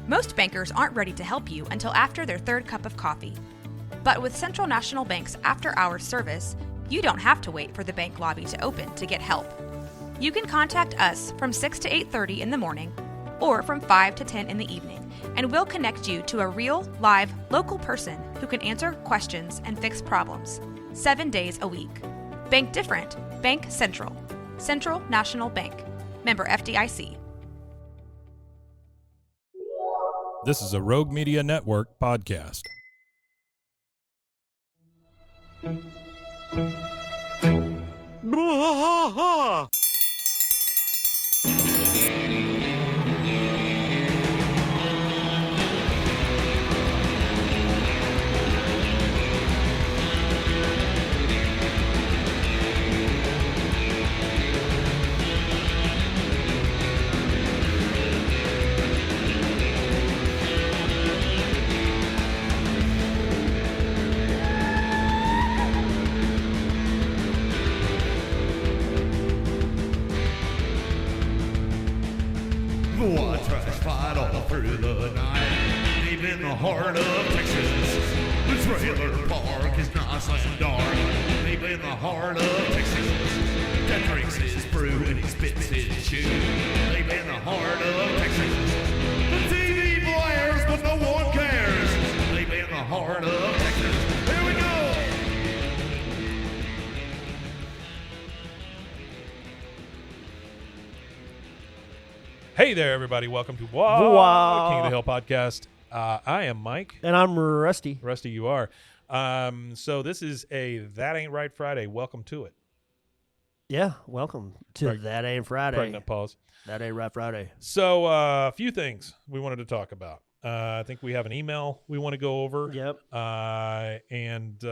Most bankers aren't ready to help you until after their third cup of coffee. But with Central National Bank's after-hours service, you don't have to wait for the bank lobby to open to get help. You can contact us from 6 to 8:30 in the morning or from 5 to 10 in the evening, and we'll connect you to a real, live, local person who can answer questions and fix problems 7 days a week. Bank different. Bank Central. Central National Bank. Member FDIC. This is a Rogue Media Network podcast. White trash fight all through the night, deep in the heart of Texas. The trailer park is nice and dark, deep in the heart of Texas. That drinks his brew and he spits his chew, deep in the heart of Texas. The TV blares, but no one cares, deep in the heart of Texas. Here we go! Hey there, everybody. Welcome to King of the Hill podcast. I am Mike. And I'm Rusty. Rusty, you are. So this is a That Ain't Right Friday. Welcome to it. Yeah, welcome to That Ain't Friday. Pregnant pause. That Ain't Right Friday. So a few things we wanted to talk about. I think we have an email we want to go over. Yep. And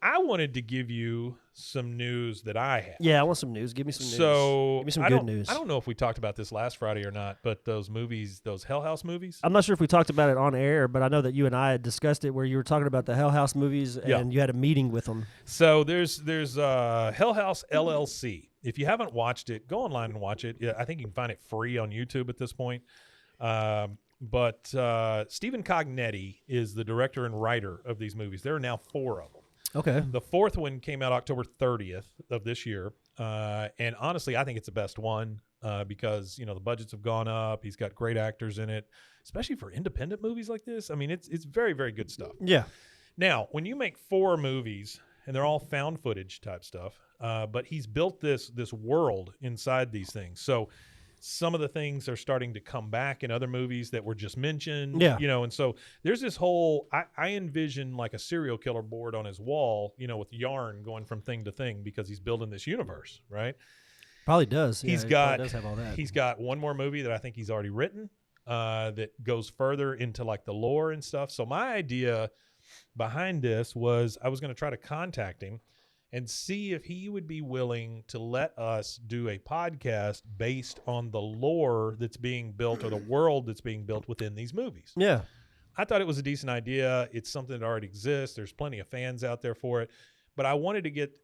I wanted to give you some news that I had. Yeah, I want some news. Give me some news. So give me some good news. I don't know if we talked about this last Friday or not, but those movies, those Hell House movies. I'm not sure if we talked about it on air, but I know that you and I had discussed it where you were talking about the Hell House movies and you had a meeting with them. So there's Hell House LLC. If you haven't watched it, go online and watch it. Yeah, I think you can find it free on YouTube at this point. But Stephen Cognetti is the director and writer of these movies. There are now 4 of them. Okay. The 4th one came out October 30th of this year. And honestly, I think it's the best one because, you know, the budgets have gone up. He's got great actors in it, especially for independent movies like this. I mean, it's very, very good stuff. Yeah. Now, when you make 4 movies, and they're all found footage type stuff, but he's built this world inside these things. So some of the things are starting to come back in other movies that were just mentioned, you know, and so there's this whole, I envision like a serial killer board on his wall, you know, with yarn going from thing to thing because he's building this universe, right? Probably does. He does have all that. He's got one more movie that I think he's already written that goes further into like the lore and stuff. So my idea behind this was I was going to try to contact him and see if he would be willing to let us do a podcast based on the lore that's being built or the world that's being built within these movies. Yeah. I thought it was a decent idea. It's something that already exists. There's plenty of fans out there for it. But I wanted to get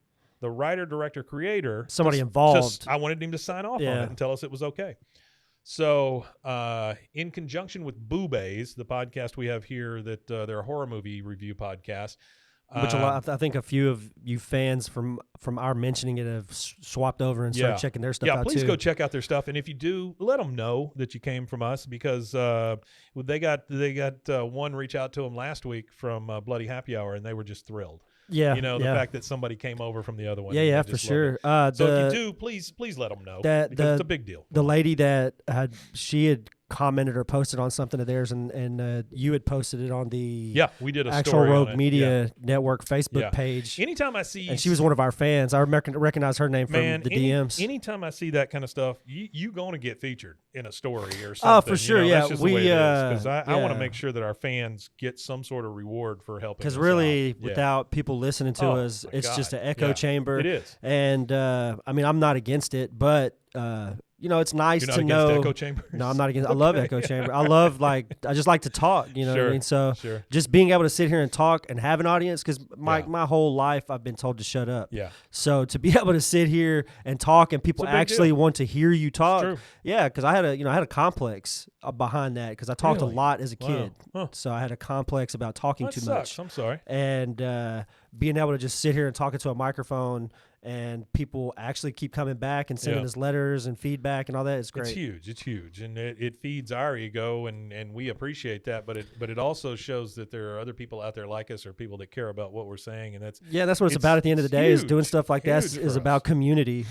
the writer, director, creator. Somebody involved. I wanted him to sign off on it and tell us it was okay. So in conjunction with Boobays, the podcast we have here, that they're a horror movie review podcast. Which I think a few of you fans from our mentioning it have swapped over and started checking their stuff out too. Yeah, please go check out their stuff, and if you do, let them know that you came from us because they got one reach out to them last week from Bloody Happy Hour, and they were just thrilled. Yeah, you know the fact that somebody came over from the other one. Yeah, for sure. So if you do, please let them know because it's a big deal. The lady that she had commented or posted on something of theirs, and you had posted it on the we did a actual story Rogue on it. Media Network Facebook page. Anytime I see, and she was one of our fans. I recognize her name from the DMs. Anytime I see that kind of stuff, you going to get featured in a story or something. Oh, for sure. You know, yeah, that's just the way it is, because I want to make sure that our fans get some sort of reward for helping. Because really, without people listening to us, it's just an echo chamber. It is. And I mean, I'm not against it, but it's nice You're not to against know. echo chambers? No, I'm not against. I love echo chamber. I love I just like to talk. You know what I Sure, mean? So sure. just being able to sit here and talk and have an audience, because Yeah. my whole life I've been told to shut up. Yeah. So to be able to sit here and talk and people It's a big actually deal. want to hear you talk, true. yeah, because I had a complex behind that, because I talked Really? a lot as a Wow. kid. Huh. So I had a complex about talking That too sucks. much, I'm sorry. and being able to just sit here and talk into a microphone and people actually keep coming back and sending Yeah. us letters and feedback and all that is great. It's huge. It's huge, and it feeds our ego, and we appreciate that. But it also shows that there are other people out there like us, or people that care about what we're saying, and that's Yeah, that's what it's It's- about at the end of the it's day, is doing huge. stuff like that Huge is for about us. community,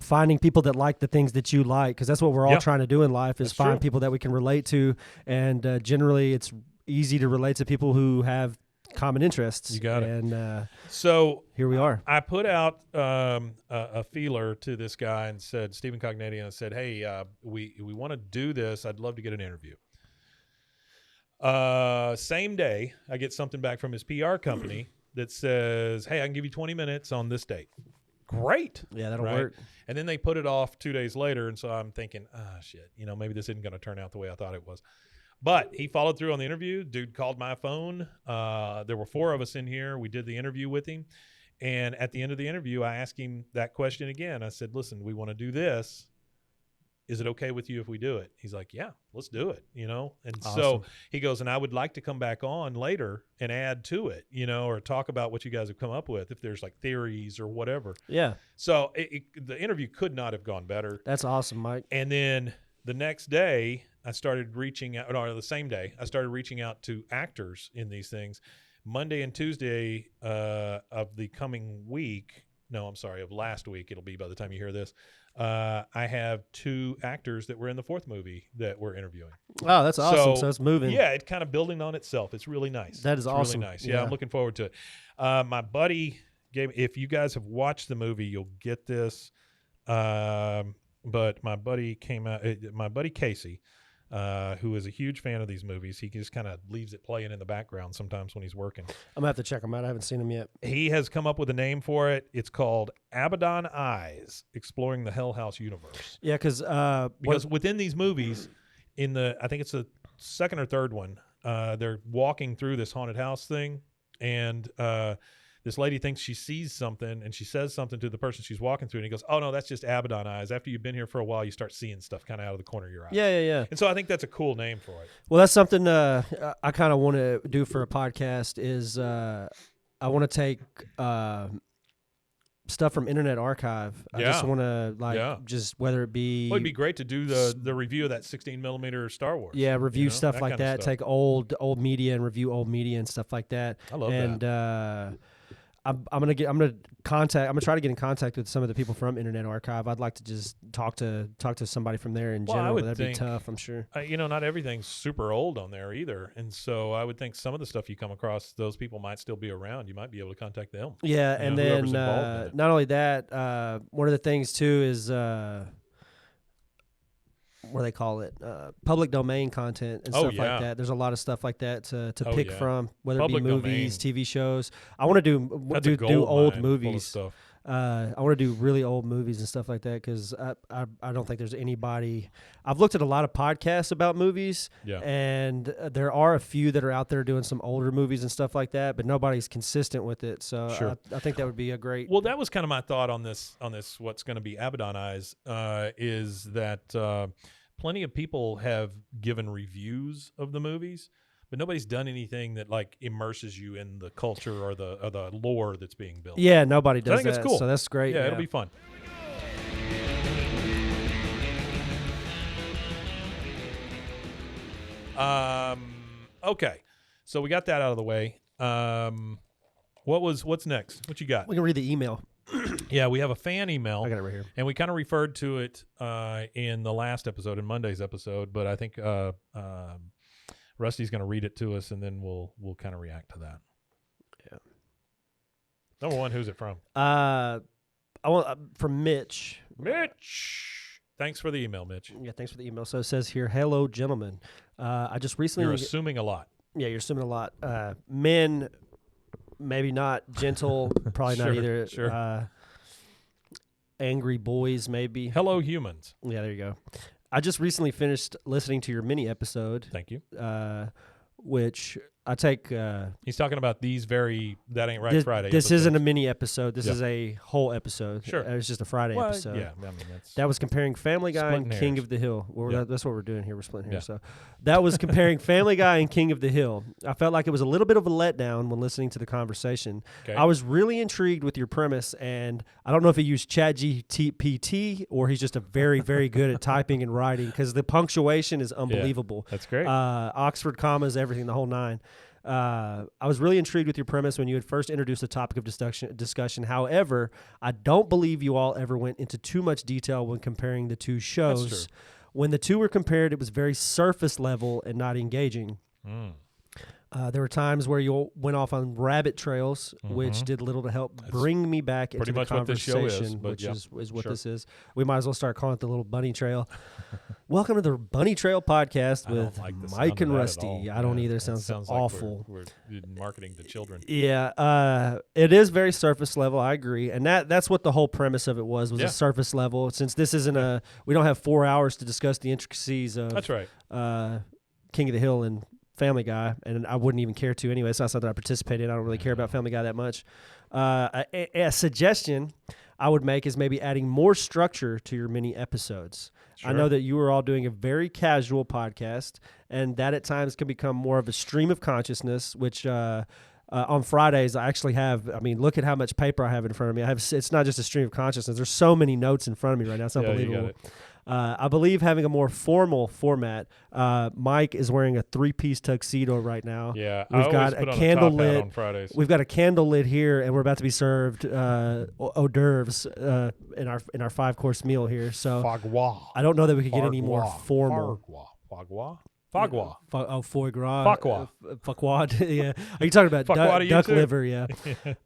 finding people that like the things that you like, because that's what we're all Yeah. trying to do in life, is That's find true. people that we can relate to. And generally it's easy to relate to people who have common interests. You got it. And so. here we are. I put out a feeler to this guy and said, Stephen Cognetti, and I said, hey, we want to do this. I'd love to get an interview. Same day, I get something back from his PR company that says, hey, I can give you 20 minutes on this date. Great. Yeah, that'll Right? work. And then they put it off 2 days later. And so I'm thinking, shit, maybe this isn't going to turn out the way I thought it was. But he followed through on the interview. Dude called my phone. There were 4 of us in here. We did the interview with him. And at the end of the interview, I asked him that question again. I said, listen, we want to do this. Is it okay with you if we do it? He's like, yeah, let's do it, And so Awesome. he goes, and I would like to come back on later and add to it, or talk about what you guys have come up with, if there's like theories or whatever. Yeah, So the interview could not have gone better. that's awesome, Mike. And then the next day, I started reaching out, or the same day, I started reaching out to actors in these things. Monday and Tuesday of the coming week, of last week, it'll be by the time you hear this, I have 2 actors that were in the 4th movie that we're interviewing. Oh, that's awesome. So it's moving. Yeah, it's kind of building on itself. It's really nice. That is It's awesome. Really nice. Yeah, Yeah. I'm looking forward to it. My buddy gave. If you guys have watched the movie, you'll get this. But my buddy came out. My buddy Casey, who is a huge fan of these movies, he just kind of leaves it playing in the background sometimes when he's working. I'm gonna have to check them out. I haven't seen them yet. He has come up with a name for it. It's called Abaddon Eyes: Exploring the Hell House Universe. Yeah, Because within these movies, I think it's the 2nd or 3rd one, they're walking through this haunted house thing, and this lady thinks she sees something, and she says something to the person she's walking through, and he goes, oh, no, that's just Abaddon eyes. After you've been here for a while, you start seeing stuff kind of out of the corner of your eye. yeah. And so I think that's a cool name for it. Well, that's something I kind of want to do for a podcast. Is I want to take stuff from Internet Archive. I just Yeah. want to just whether it be Well, it'd be great to do the review of that 16mm Star Wars. review stuff like kind of that. stuff. Take old media and review old media and stuff like that. I love and that. I'm gonna try to get in contact with some of the people from Internet Archive. I'd like to just talk to somebody from there in Well, I general. would That'd think- be tough, I'm sure. Not everything's super old on there either. And so I would think some of the stuff you come across, those people might still be around. You might be able to contact them. Yeah, and whoever's then involved in it. not only that, one of the things too is what do they call it? Public domain content and Oh, stuff yeah. like that. There's a lot of stuff like that to Oh, pick yeah. from, whether Public it be movies, domain. TV shows. I want to That's a do gold old mine full of movies. stuff. I want to do really old movies and stuff like that because I don't think there's anybody. I've looked at a lot of podcasts about movies, Yeah. and there are a few that are out there doing some older movies and stuff like that, but nobody's consistent with it. So Sure. I think that would be a great. Well, that was kind of my thought on this. What's going to be Abaddon Eyes is that plenty of people have given reviews of the movies, but nobody's done anything that like immerses you in the culture or the lore that's being built. Yeah, nobody So I does think that. it's cool. So that's great. Yeah, it'll be fun. Okay, so we got that out of the way. What's next? What you got? We can read the email. Yeah, we have a fan email. I got it right here. And we kind of referred to it in the last episode, in Monday's episode, but I think Rusty's going to read it to us, and then we'll kind of react to that. Yeah. Number one, who's it from? I want from Mitch. Mitch. Thanks for the email, Mitch. Yeah, thanks for the email. So it says here, "Hello, gentlemen. I just recently." You're assuming a lot. Yeah, you're assuming a lot. Men, maybe not gentle, probably not Sure, either. sure. angry boys, maybe. Hello, humans. Yeah, there you go. I just recently finished listening to your mini episode, Thank you. which I take. He's talking about That Ain't Right this Friday. this isn't a episodes. mini episode. This Yeah. is a whole episode. Sure. It's just a Friday Well, episode. yeah, I mean, that's That was comparing Family Guy and Splitting King hairs. of the Hill. Well, Yeah. that's what we're doing here. We're splitting hairs. Yeah. So that was comparing Family Guy and King of the Hill. I felt like it was a little bit of a letdown when listening to the conversation. okay. I was really intrigued with your premise, and I don't know if he used ChatGPT or he's just a very, very good at typing and writing because the punctuation is unbelievable. That's great. Oxford commas, everything, the whole nine. I was really intrigued with your premise when you had first introduced the topic of discussion. However, I don't believe you all ever went into too much detail when comparing the two shows. That's true. When the two were compared, it was very surface level and not engaging. Mm. There were times where you went off on rabbit trails, which did little to help bring me back into pretty the much what this show is, conversation, but which yeah, is what sure. this is. We might as well start calling it the little bunny trail. Welcome to the Bunny Trail Podcast I don't with like the sound Mike of and that at Rusty. all. I don't Yeah, either. it Sounds like awful. we're marketing to children. Yeah, it is very surface level. I agree, and that's what the whole premise of it was Yeah. a surface level. Since this isn't we don't have 4 hours to discuss the intricacies of That's right. King of the Hill and Family Guy, and I wouldn't even care to anyway. It's not something I participate in. I don't really care about Family Guy that much. A suggestion I would make is maybe adding more structure to your mini episodes. I know Sure. that you are all doing a very casual podcast, and that at times can become more of a stream of consciousness, which on Fridays I actually have. I mean, look at how much paper I have in front of me. It's not just a stream of consciousness. There's so many notes in front of me right now. It's Yeah, you unbelievable. got it. I believe having a more formal format. Mike is wearing a 3-piece tuxedo right now. Yeah, We've I always got put a on candle top hat lit. on Fridays. We've got a candle lit here, and we're about to be served hors d'oeuvres in our 5-course meal here. So Fagua. I don't know that we could get any more Fagua. formal. Fagua. Fagua. Foie gras. Foie Foie. Yeah. Are you talking about Foie gras to you duck too? liver? Yeah.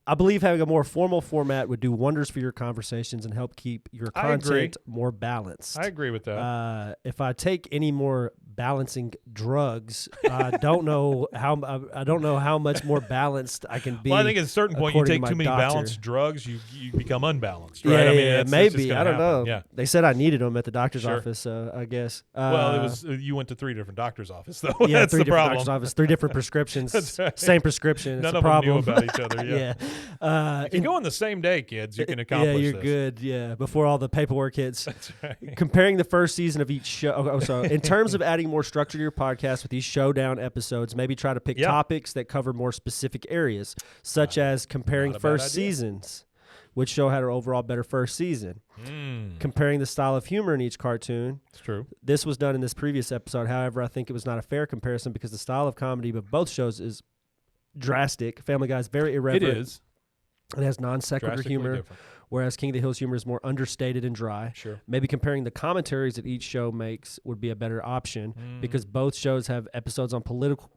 I believe having a more formal format would do wonders for your conversations and help keep your I agree. content more balanced. I agree with that. If I take any more balancing drugs, I don't know how much more balanced I can be. Well, I think at a certain point, you according take to too my many doctor. balanced drugs, you become unbalanced, Yeah, right? I mean, yeah, that's just maybe. gonna I don't know. happen. Yeah. They said I needed them at the doctor's Sure. office, so I guess. Well, it was you went to 3 different doctors' offices, though. Yeah, That's 3 the different problem. doctor's office, 3 different prescriptions, That's right. same prescription. It's None a of problem. them knew about each other. Yeah. Yeah. If you go on the same day, kids, you can accomplish Yeah, you're this. good. Yeah, before all the paperwork hits. That's right. Comparing the first season of each show. So in terms of adding more structure to your podcast with these showdown episodes, maybe try to pick Yeah. topics that cover more specific areas, such as comparing not a bad first idea. seasons. Which show had an overall better first season? Comparing the style of humor in each cartoon. It's true. This was done in this previous episode. However, I think it was not a fair comparison because the style of comedy of both shows is drastic. Family Guy is very It irreverent. is. It has non sequitur Drastically humor, different. whereas King of the Hill's humor is more understated and dry. Sure. Maybe comparing the commentaries that each show makes would be a better option because both shows have episodes on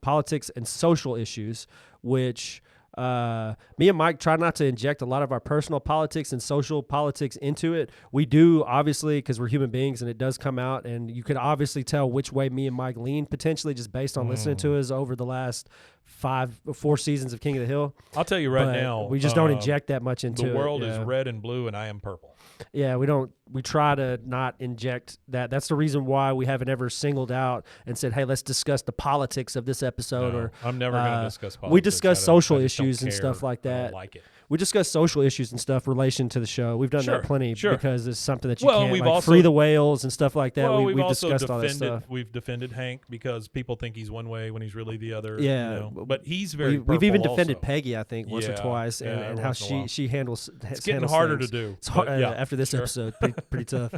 politics and social issues, which me and Mike try not to inject a lot of our personal politics and social politics into it. We do, obviously, because we're human beings and it does come out, and you can obviously tell which way me and Mike lean potentially just based on listening to us over the last 4 seasons of King of the Hill. I'll tell you right But now. we just don't inject that much into it. The world is yeah. red and blue, and I am purple. Yeah, we try to not inject that. That's the reason why we haven't ever singled out and said, hey, let's discuss the politics of this episode. No, or I'm never going to discuss politics. We discuss I don't- social I just don't issues and care. stuff like I don't that. like it. We discuss social issues and stuff relation to the show. We've done Sure, that plenty sure. because it's something that you Well, can't we've like also- free the whales and stuff like that. Well, we've also discussed all that stuff. We've defended Hank because people think he's one way when he's really the other. Yeah, you know. But he's very. We've even purple defended also. Peggy, I think, once or Yeah, twice, yeah, and every how once in a while. she handles. It's getting harder to do. It's hard, but yeah, after this sure. episode, pretty tough.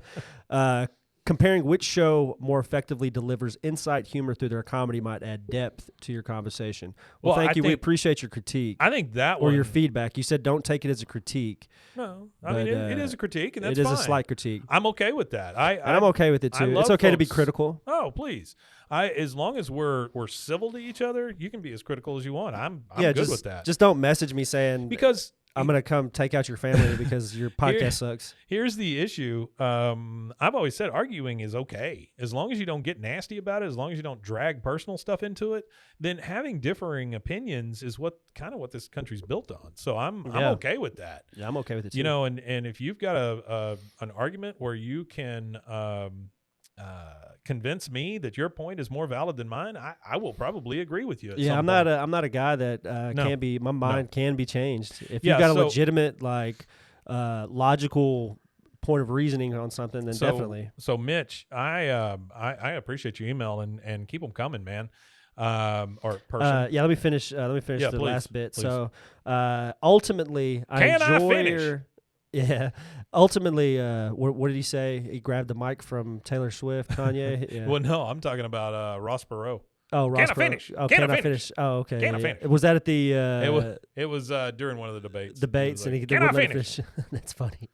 Comparing which show more effectively delivers insight humor through their comedy might add depth to your conversation. Well, Well, thank I you. We think- appreciate your critique I think that or one. your feedback. You said don't take it as a critique. No, I but, mean it is a critique, and that's it is fine. a slight critique. I'm okay with that. And I'm okay with it I too. It's love okay to be folks- critical. Oh, please. As long as we're civil to each other, you can be as critical as you want. I'm Yeah, good just with that. just don't message me saying because I'm gonna come take out your family because your podcast sucks. Here's the issue. I've always said arguing is okay as long as you don't get nasty about it, as long as you don't drag personal stuff into it. Then having differing opinions is what this country's built on. So I'm okay with that. Yeah, I'm okay with it too. You know, and if you've got an argument where you can convince me that your point is more valid than mine, I will probably agree with you. I'm not a guy that can be. My mind can be changed if you've got a legitimate logical point of reasoning on something. Then definitely. So Mitch, I appreciate your email and keep them coming, man. Or person. Let me finish. The please, last bit. Please. So ultimately, Ultimately, what did he say? He grabbed the mic from Taylor Swift, Kanye. Yeah. Well, no, I'm talking about Ross Perot. Oh, Ross Perot. Finish? Oh, can I finish? Oh, okay. Can I finish? Was that at the? It was during one of the debates. Debates, and he can I finish? That's funny.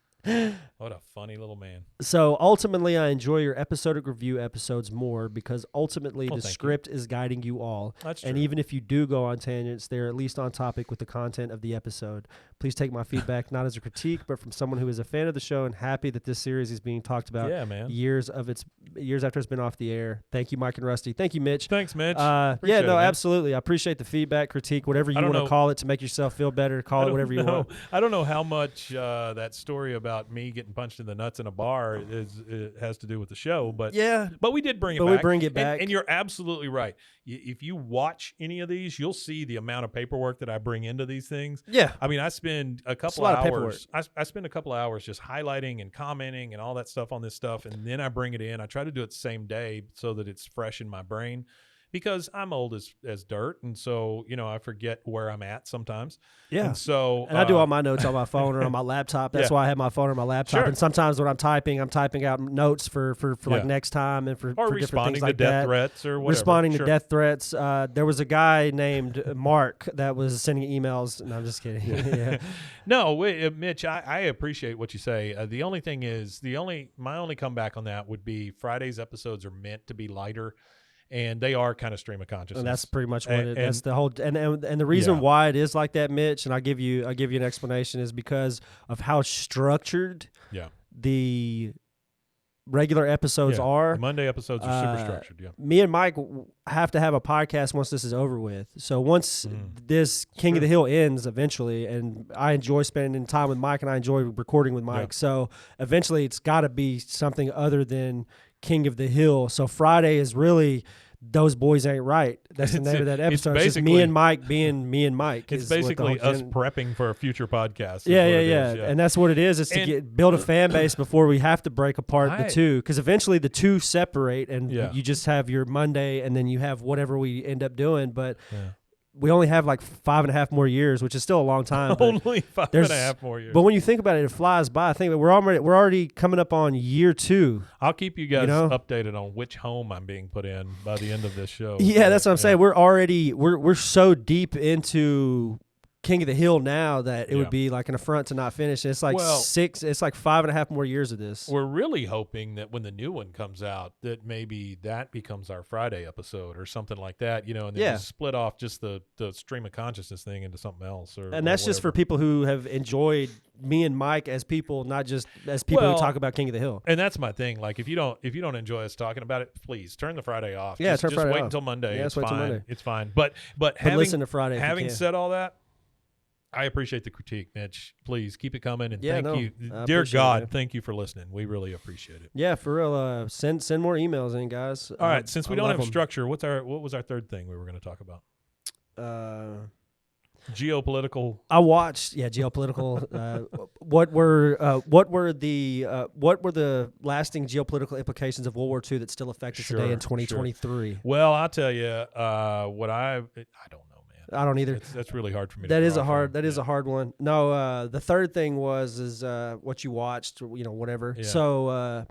What a funny little man. So ultimately, I enjoy your episodic review episodes more because ultimately the script is guiding you all. That's true. And even if you do go on tangents, they're at least on topic with the content of the episode. Please take my feedback not as a critique, but from someone who is a fan of the show and happy that this series is being talked about. Yeah, man. Years after it's been off the air. Thank you, Mike and Rusty. Thank you, Mitch. Thanks, Mitch. Absolutely. I appreciate the feedback, critique, whatever you want to call it to make yourself feel better. Call it whatever you want. I don't know how much that story about me getting punched in the nuts in a bar has to do with the show, but we did bring it back. We bring it back. And you're absolutely right. If you watch any of these, you'll see the amount of paperwork that I bring into these things. Yeah. I mean, I spend a couple of hours. I spend a couple of hours just highlighting and commenting and all that stuff on this stuff, and then I bring it in. I try to do it the same day so that it's fresh in my brain. Because I'm old as dirt, and so I forget where I'm at sometimes. Yeah. And I do all my notes on my phone or on my laptop. That's why I have my phone or my laptop. Sure. And sometimes when I'm typing out notes for like next time and for different things like that. Responding to death threats or whatever. Responding to death threats. There was a guy named Mark that was sending emails. No, I'm just kidding. Yeah. No, Mitch, I appreciate what you say. The only thing is, my only comeback on that would be Friday's episodes are meant to be lighter. And they are kind of stream of consciousness. And that's pretty much what that's the whole and the reason why it is like that, Mitch, and I'll give you an explanation, is because of how structured the regular episodes are. The Monday episodes are super structured, Me and Mike have to have a podcast once this is over with. So once this King of the Hill ends eventually, and I enjoy spending time with Mike and I enjoy recording with Mike. So eventually it's got to be something other than King of the Hill. So Friday is really Those Boys Ain't Right. That's the name of that episode. It's just me and Mike being me and Mike. It's basically us prepping for a future podcast. Yeah. And that's what it is. It's to build a fan base before we have to break apart the two. Because eventually the two separate and you just have your Monday and then you have whatever we end up doing. But we only have like 5.5 more years, which is still a long time. Only 5.5 more years. But when you think about it, it flies by. I think that we're already coming up on year 2. I'll keep you guys updated on which home I'm being put in by the end of this show. Yeah, that's what I'm saying. We're so deep into King of the Hill now that it would be like an affront to not finish. It's like it's like 5.5 more years of this. We're really hoping that when the new one comes out, that maybe that becomes our Friday episode or something like that, and then just split off just the stream of consciousness thing into something else. And that's just for people who have enjoyed me and Mike as people, not just as people who talk about King of the Hill. And that's my thing. Like if you don't enjoy us talking about it, please turn the Friday off. Yeah, just Friday wait off. until Monday. Yeah, it's fine. It's fine. But listen to Friday. Having said all that, I appreciate the critique, Mitch. Please keep it coming, and thank you, dear God. Thank you for listening. We really appreciate it. Yeah, for real. Send more emails in, guys. All right, since we don't have structure, what was our third thing we were going to talk about? Geopolitical. I watched geopolitical. What were the lasting geopolitical implications of World War II that still affect us today in 2023? Well, I'll tell you what I don't know. I don't either. That's really hard for me. That is a hard one. No, the third thing is what you watched, whatever. Yeah. So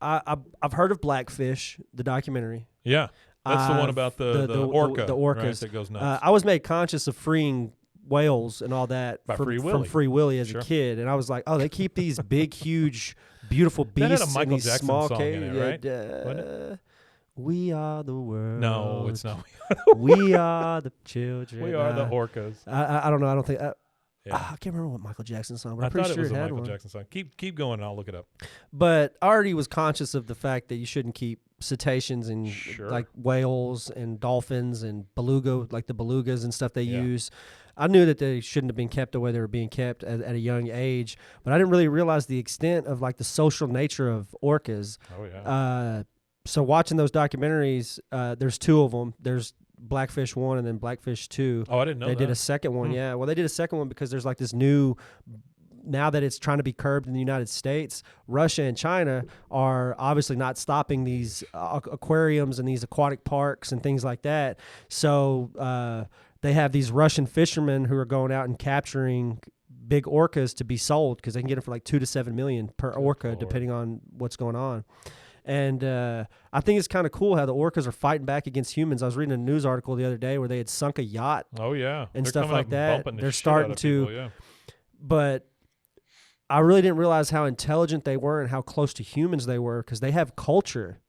I've heard of Blackfish, the documentary. Yeah, that's the one about the orca, the orcas right, that goes nuts. I was made conscious of freeing whales and all that from Free Willy as a kid, and I was like, oh, they keep these big, huge, beautiful beasts in these Jackson small caves. Right? We are the world. No, it's not. We are the children. We are the orcas. I don't know. I don't think. Yeah. I can't remember what Michael Jackson song, but I I'm pretty thought sure it was a had Michael one. Jackson song. Keep going, and I'll look it up. But I already was conscious of the fact that you shouldn't keep cetaceans and Sure. like whales and dolphins and beluga, like the belugas and stuff they Yeah. use. I knew that they shouldn't have been kept the way they were being kept at a young age, but I didn't really realize the extent of like the social nature of orcas. Oh yeah. So watching those documentaries, there's two of them. There's Blackfish 1 and then Blackfish 2. Oh, I didn't know They that. did a second one, yeah. Well, they did a second one because there's like this new, now that it's trying to be curbed in the United States, Russia and China are obviously not stopping these aquariums and these aquatic parks and things like that. So they have these Russian fishermen who are going out and capturing big orcas to be sold because they can get them for like $2 to $7 million per orca, Lord. depending on what's going on. And I think it's kind of cool how the orcas are fighting back against humans. I was reading a news article the other day where they had sunk a yacht, Oh yeah. and They're stuff coming like up and that. bumping the They're shit starting out of to- people, yeah. but I really didn't realize how intelligent they were and how close to humans they were because they have culture.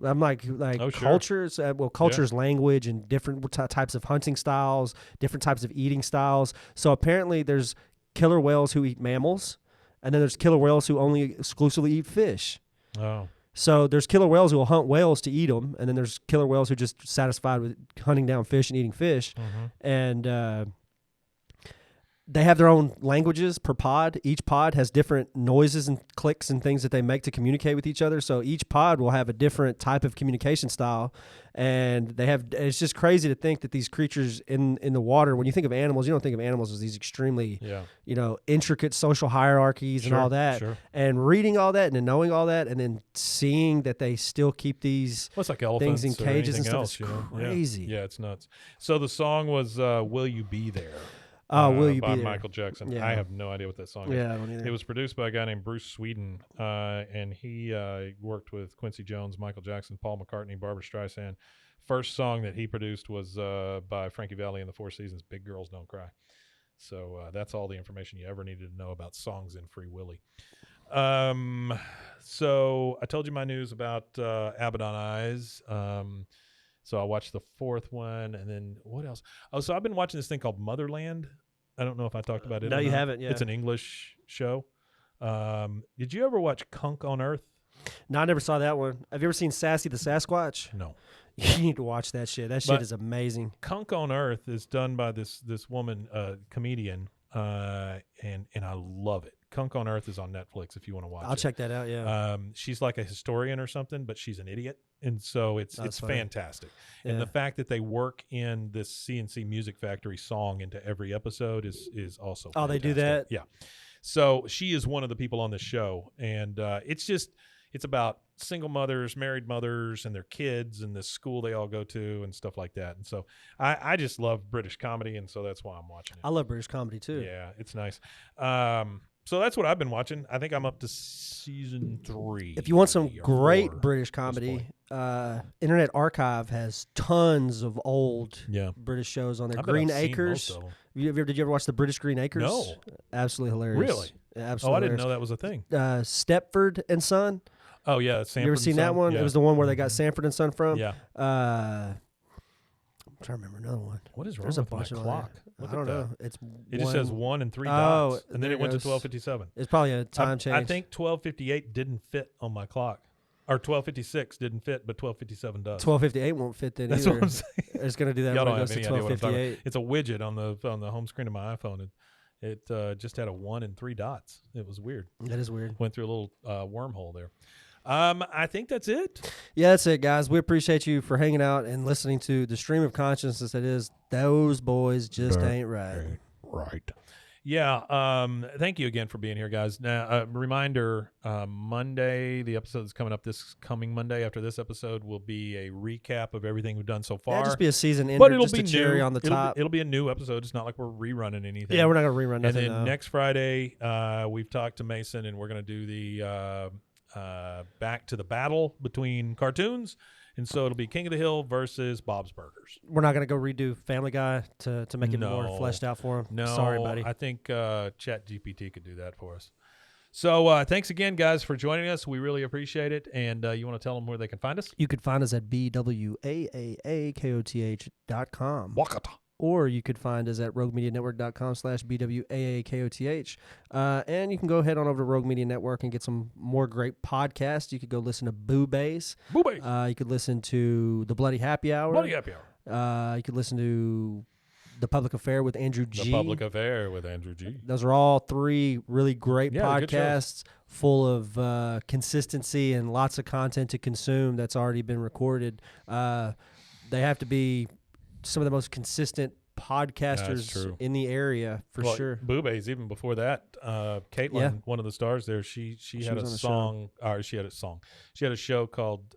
I'm like Oh, sure. cultures. Culture's language and different types of hunting styles, different types of eating styles. So apparently, there's killer whales who eat mammals, and then there's killer whales who only exclusively eat fish. Oh. So there's killer whales who will hunt whales to eat them, and then there's killer whales who are just satisfied with hunting down fish and eating fish. And they have their own languages per pod. Each pod has different noises and clicks and things that they make to communicate with each other. So each pod will have a different type of communication style. And they have, it's just crazy to think that these creatures in the water, when you think of animals, you don't think of animals as these extremely, Yeah. intricate social hierarchies and Sure, all that. sure. And reading all that and then knowing all that and then seeing that they still keep these Well, it's like elephants in or cages and anything stuff else, is you know? crazy. Yeah, it's nuts. So the song was "Will You Be There." Will You by Be There? Michael Jackson. Yeah. I have no idea what that song is. Yeah, I don't either. It was produced by a guy named Bruce Sweden, and he worked with Quincy Jones, Michael Jackson, Paul McCartney, Barbra Streisand. First song that he produced was by Frankie Valli and the Four Seasons, "Big Girls Don't Cry." So that's all the information you ever needed to know about songs in Free Willy. So I told you my news about Abaddon Eyes. So I watched the fourth one, and then what else? Oh, so I've been watching this thing called Motherland. I don't know if I talked about it. No, or you not. haven't, yeah. It's an English show. Did you ever watch Kunk on Earth? No, I never saw that one. Have you ever seen Sassy the Sasquatch? No. You need to watch that shit. That shit But- is amazing. Kunk on Earth is done by this woman, comedian, and I love it. Kunk on Earth is on Netflix if you want to watch it. I'll check that out, yeah. She's like a historian or something, but she's an idiot, and so it's That's funny. fantastic. And Yeah. the fact that they work in this CNC Music Factory song into every episode is also Oh, they do fantastic. that? Yeah. So she is one of the people on the show, and it's about single mothers, married mothers, and their kids, and the school they all go to, and stuff like that. And so I just love British comedy, and so that's why I'm watching it. I love British comedy, too. Yeah, it's nice. So that's what I've been watching. I think I'm up to season 3. If you want some or great 4 British at this comedy, point. Internet Archive has tons of old Yeah. British shows on there. I bet Green I've seen Acres. most of 'em. Did you ever watch the British Green Acres? No. Absolutely hilarious. Really? Yeah, Oh, absolutely I didn't hilarious. know that was a thing. Stepford and Son. Oh, yeah. Sanford You ever and seen that Son? one? Yeah. It was the one where they got Sanford and Son from. Yeah. I'm trying to remember another one. What is wrong There's a with my bunch of them clock? there. Look I don't at know. that. It's It just says 1 and 3 Oh, dots, and then there it it went to goes. 12:57. It's probably a time change. I think 12:58 didn't fit on my clock, or 12:56 didn't fit, but 12:57 does. 12:58 won't fit then That's either. what I'm saying. It's going to do that Y'all when don't it goes have to any idea what I'm talking about. 12:58. It's a widget on the home screen of my iPhone, and it just had a 1 and 3 dots. It was weird. That is weird. Went through a little wormhole there. I think that's it. Yeah, that's it, guys. We appreciate you for hanging out and listening to the stream of consciousness that is Those Boys Just Ain't Right. Right. Yeah. Thank you again for being here, guys. Now, reminder: Monday, the episode that's coming up this coming Monday after this episode will be a recap of everything we've done so far. Yeah, just be a season ender, but it'll just be a cherry new. on the It'll top. It'll be a new episode. It's not like we're rerunning anything. Yeah, we're not going to rerun And nothing. then no. next Friday, we've talked to Mason, and we're going to do the back to the battle between cartoons. And so it'll be King of the Hill versus Bob's Burgers. We're not going to go redo Family Guy to make it more No. fleshed out for him. No, Sorry, buddy. I think ChatGPT could do that for us. So thanks again, guys, for joining us. We really appreciate it. And you want to tell them where they can find us? You could find us at bwaaaakoth.com. Wakata. or you could find us at roguemedianetwork.com/BWAAKOTH. And you can go head on over to Rogue Media Network and get some more great podcasts. You could go listen to Boo Bass. Boo Bass. You could listen to The Bloody Happy Hour. Bloody Happy Hour. You could listen to The Public Affair with Andrew G. The Public Affair with Andrew G. Those are all 3 really great Yeah, good shows. podcasts full of consistency and lots of content to consume that's already been recorded. They have to be some of the most consistent podcasters true. in the area for sure. Boo Bass, even before that, Caitlin, Yeah. one of the stars there, she had was a on the song, or she had a song. She had a show called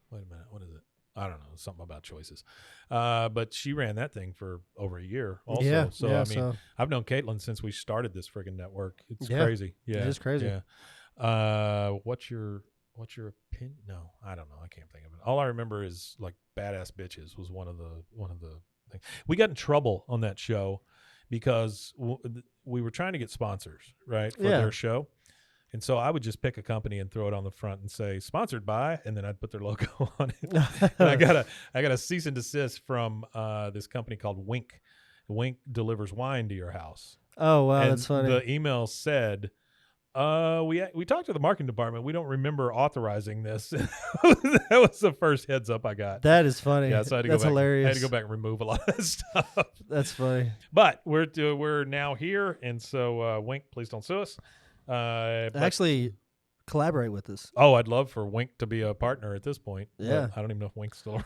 wait a minute, what is it? I don't know, something about choices. But she ran that thing for over a year also. Yeah, So yeah, I mean, I've known Caitlin since we started this friggin' network. It's Yeah, crazy. Yeah. it is crazy. Yeah. What's your opinion? No, I don't know. I can't think of it. All I remember is like Badass Bitches was one of the things. We got in trouble on that show because we were trying to get sponsors, right, for Yeah. their show. And so I would just pick a company and throw it on the front and say sponsored by, and then I'd put their logo on it. And I got a cease and desist from this company called Wink. Wink delivers wine to your house. Oh, wow, And that's funny. the email said, we talked to the marketing department. We don't remember authorizing this. That was the first heads up I got. That is funny. Yeah, so I had to That's go back. hilarious. I had to go back and remove a lot of that stuff. That's funny. But we're now here, and so Wink, please don't sue us. But- Actually, collaborate with us. oh, I'd love for Wink to be a partner at this point. but Yeah. I don't even know if Wink's still around.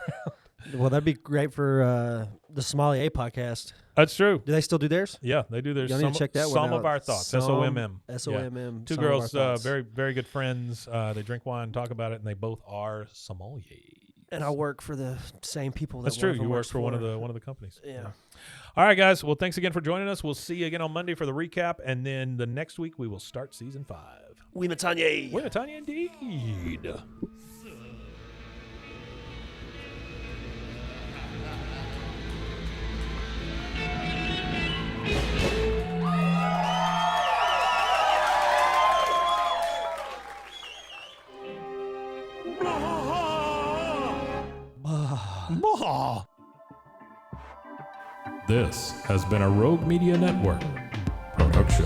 Well, that'd be great for the Somalia podcast. That's true. Do they still do theirs? Yeah, they do. There's Y'all need to check that one some of out. our thoughts. SOMM. SOMM. Yeah. Two Some of Our girls, Thoughts. very, very good friends. They drink wine, talk about it, and they both are sommeliers. And I work for the same people. That's that true. one of them You work works for one of the companies. Yeah. All right, guys. Well, thanks again for joining us. We'll see you again on Monday for the recap, and then the next week we will start season 5. We Matanye. We're Tanya indeed. This has been a Rogue Media Network production.